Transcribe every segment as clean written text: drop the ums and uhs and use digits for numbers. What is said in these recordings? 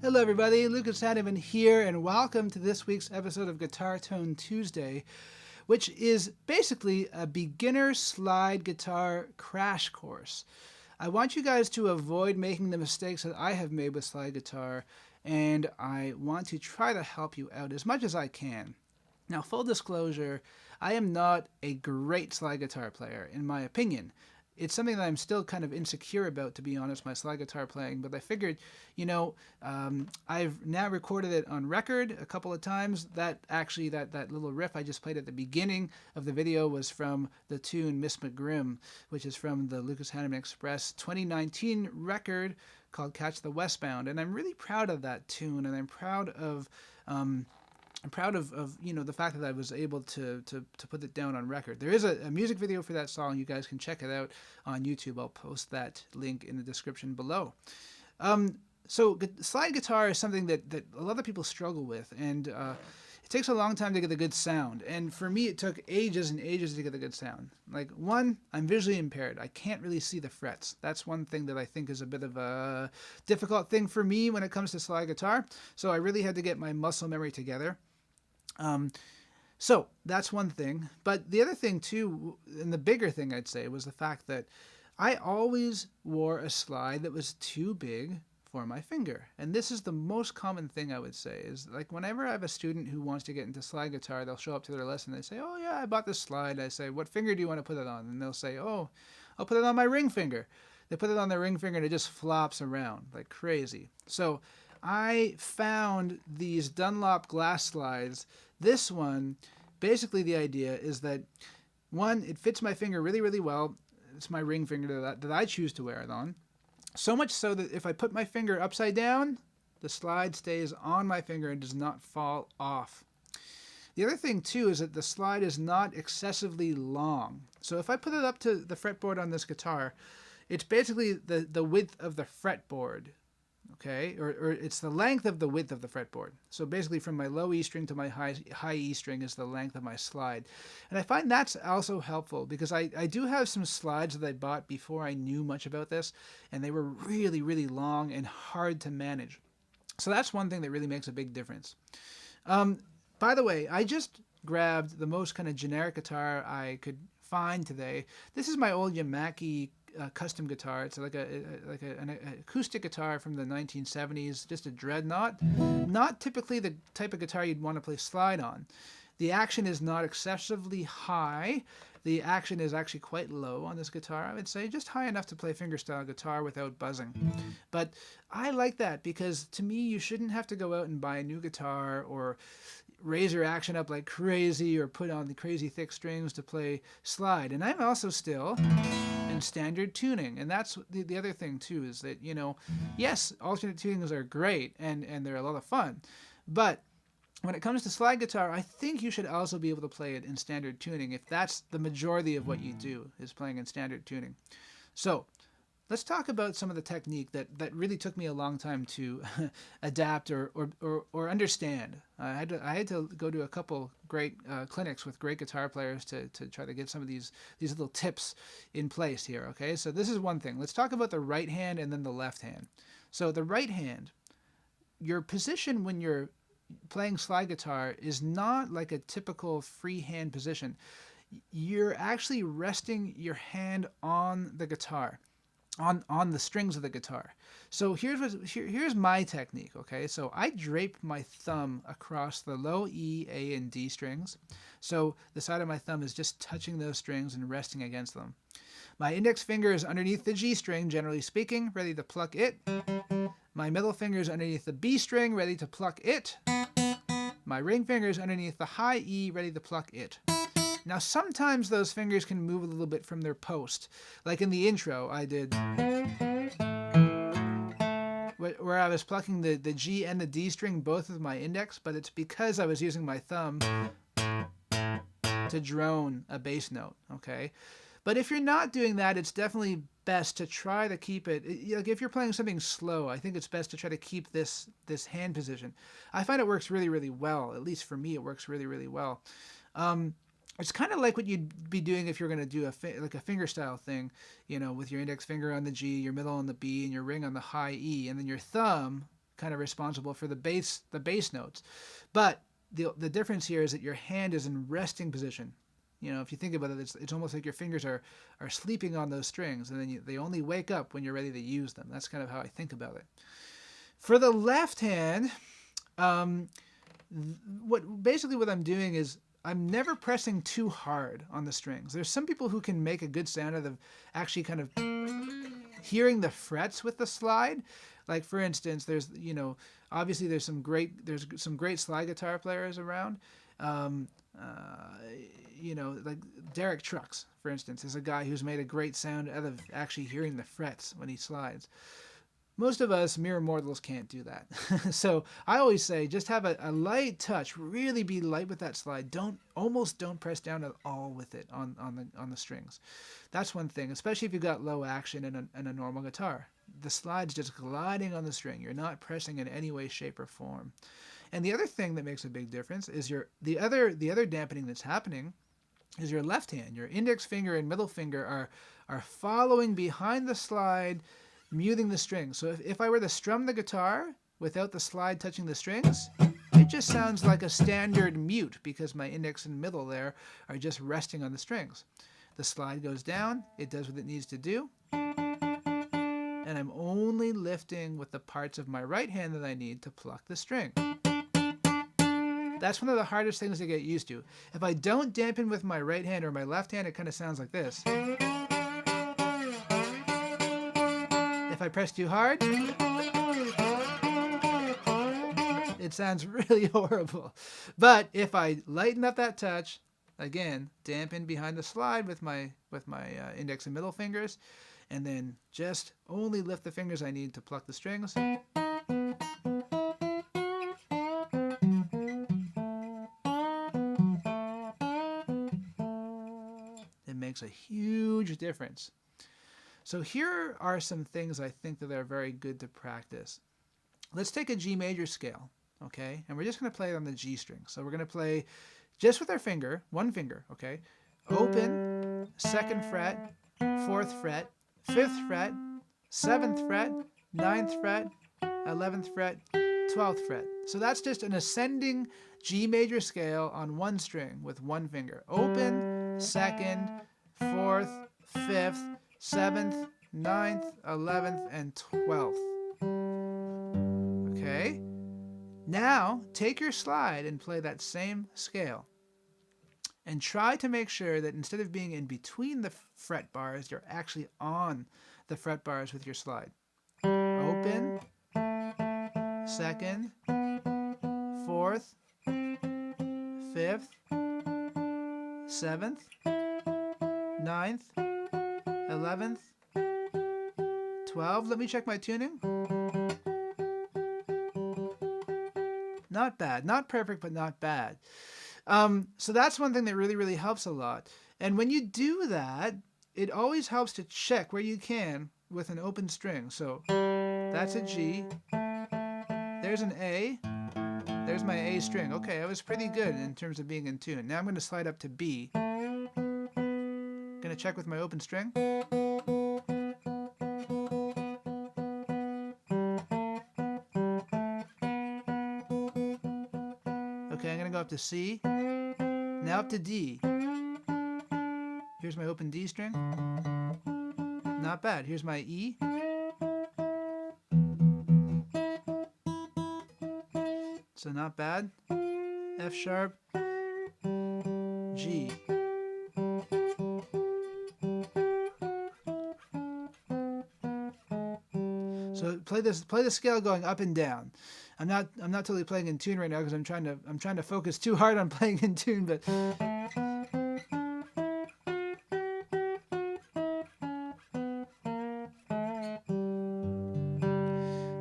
Hello everybody, Lucas Haneman here, and welcome to this week's episode of Guitar Tone Tuesday, which is basically a beginner slide guitar crash course. I want you guys to avoid making the mistakes that I have made with slide guitar, and I want to try to help you out as much as I can. Now, full disclosure, I am not a great slide guitar player, in my opinion. It's something that I'm still kind of insecure about, to be honest, my slide guitar playing. But I figured, I've now recorded it on record a couple of times. That little riff I just played at the beginning of the video was from the tune Miss McGrim, which is from the Lucas Haneman Express 2019 record called Catch the Westbound. And I'm really proud of that tune, and I'm proud of the fact that I was able to put it down on record. There is a music video for that song. You guys can check it out on YouTube. I'll post that link in the description below. So slide guitar is something that a lot of people struggle with, and it takes a long time to get a good sound. And for me, it took ages and ages to get a good sound. Like, one, I'm visually impaired. I can't really see the frets. That's one thing that I think is a bit of a difficult thing for me when it comes to slide guitar. So I really had to get my muscle memory together. So that's one thing. But the other thing too, and the bigger thing I'd say, was the fact that I always wore a slide that was too big for my finger. And this is the most common thing I would say, is like whenever I have a student who wants to get into slide guitar, they'll show up to their lesson, they say, oh yeah, I bought this slide. I say, what finger do you want to put it on? And they'll say, oh, I'll put it on my ring finger. They put it on their ring finger and it just flops around like crazy. So I found these Dunlop glass slides. This one, basically the idea is that, one, it fits my finger really, really well. It's my ring finger that I choose to wear it on. So much so that if I put my finger upside down, the slide stays on my finger and does not fall off. The other thing too is that the slide is not excessively long. So if I put it up to the fretboard on this guitar, it's basically the width of the fretboard. Okay, or it's the length of the width of the fretboard. So basically from my low E string to my high E string is the length of my slide. And I find that's also helpful because I do have some slides that I bought before I knew much about this, and they were really, really long and hard to manage. So that's one thing that really makes a big difference. By the way, I just grabbed the most kind of generic guitar I could find today. This is my old Yamaki custom guitar. It's like an acoustic guitar from the 1970s, just a dreadnought. Not typically the type of guitar you'd want to play slide on. The action is not excessively high. The action is actually quite low on this guitar, I would say, just high enough to play fingerstyle guitar without buzzing. But I like that because to me, you shouldn't have to go out and buy a new guitar or raise your action up like crazy or put on the crazy thick strings to play slide. And I'm also still in standard tuning, and that's the other thing too, is that, yes, alternate tunings are great and they're a lot of fun, but when it comes to slide guitar, I think you should also be able to play it in standard tuning if that's the majority of what you do, is playing in standard tuning. So let's talk about some of the technique that really took me a long time to adapt or understand. I had to go to a couple great clinics with great guitar players to try to get some of these little tips in place here. Okay, so this is one thing. Let's talk about the right hand and then the left hand. So the right hand, your position when you're playing slide guitar is not like a typical free hand position. You're actually resting your hand on the guitar. On the strings of the guitar. So here's my technique, okay? So I drape my thumb across the low E, A, and D strings. So the side of my thumb is just touching those strings and resting against them. My index finger is underneath the G string, generally speaking, ready to pluck it. My middle finger is underneath the B string, ready to pluck it. My ring finger is underneath the high E, ready to pluck it. Now, sometimes those fingers can move a little bit from their post. Like in the intro, I did, where I was plucking the G and the D string both with my index, but it's because I was using my thumb to drone a bass note, okay? But if you're not doing that, it's definitely best to try to keep it, like if you're playing something slow, I think it's best to try to keep this hand position. I find it works really, really well. At least for me, it works really, really well. It's kind of like what you'd be doing if you're going to do a fingerstyle thing, with your index finger on the G, your middle on the B, and your ring on the high E, and then your thumb kind of responsible for the bass notes. But the difference here is that your hand is in resting position. If you think about it, it's almost like your fingers are sleeping on those strings, and then they only wake up when you're ready to use them. That's kind of how I think about it. For the left hand, what I'm doing is I'm never pressing too hard on the strings. There's some people who can make a good sound out of actually kind of hearing the frets with the slide. Like for instance, there's obviously there's some great slide guitar players around. Like Derek Trucks, for instance, is a guy who's made a great sound out of actually hearing the frets when he slides. Most of us mere mortals can't do that. So I always say just have a light touch, really be light with that slide. Don't press down at all with it on the strings. That's one thing, especially if you've got low action and a normal guitar. The slide's just gliding on the string. You're not pressing in any way, shape, or form. And the other thing that makes a big difference is the other dampening that's happening is your left hand. Your index finger and middle finger are following behind the slide, muting the strings. So if I were to strum the guitar without the slide touching the strings, it just sounds like a standard mute because my index and middle there are just resting on the strings. The slide goes down, it does what it needs to do, and I'm only lifting with the parts of my right hand that I need to pluck the string. That's one of the hardest things to get used to. If I don't dampen with my right hand or my left hand, it kind of sounds like this. If I press too hard, it sounds really horrible. But if I lighten up that touch, again, dampen behind the slide with my index and middle fingers, and then just only lift the fingers I need to pluck the strings. It makes a huge difference. So here are some things I think that are very good to practice. Let's take a G major scale, okay? And we're just going to play it on the G string. So we're going to play just with our finger, one finger, okay? Open, 2nd fret, 4th fret, 5th fret, 7th fret, 9th fret, 11th fret, 12th fret. So that's just an ascending G major scale on one string with one finger. Open, 2nd, 4th, 5th, 7th, 9th, 11th, and 12th. Okay? Now, take your slide and play that same scale. And try to make sure that instead of being in between the fret bars, you're actually on the fret bars with your slide. Open, 2nd, 4th, 5th, 7th, 9th, 11th, 12th. Let me check my tuning. Not bad. Not perfect, but not bad. So that's one thing that really, really helps a lot. And when you do that, it always helps to check where you can with an open string. So that's a G. There's an A. There's my A string. Okay, I was pretty good in terms of being in tune. Now I'm going to slide up to B. Going to check with my open string. Okay, I'm going to go up to C. Now up to D. Here's my open D string. Not bad. Here's my E. So not bad. F sharp. G. So play the scale going up and down. I'm not totally playing in tune right now because I'm trying to focus too hard on playing in tune, but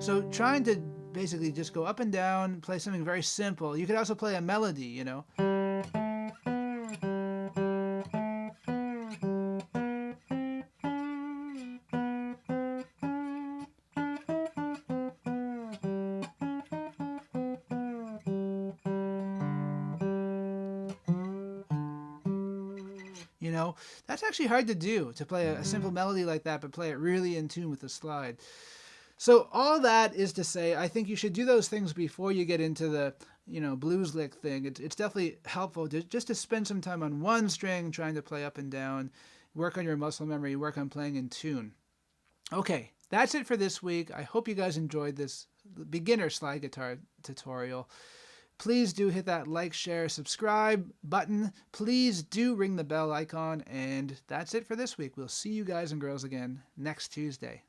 so trying to basically just go up and down, play something very simple. You could also play a melody, you know. You know, that's actually hard to do, to play a simple melody like that, but play it really in tune with the slide. So all that is to say, I think you should do those things before you get into the, blues lick thing. It's definitely helpful just to spend some time on one string trying to play up and down, work on your muscle memory, work on playing in tune. Okay, that's it for this week. I hope you guys enjoyed this beginner slide guitar tutorial. Please do hit that like, share, subscribe button. Please do ring the bell icon. And that's it for this week. We'll see you guys and girls again next Tuesday.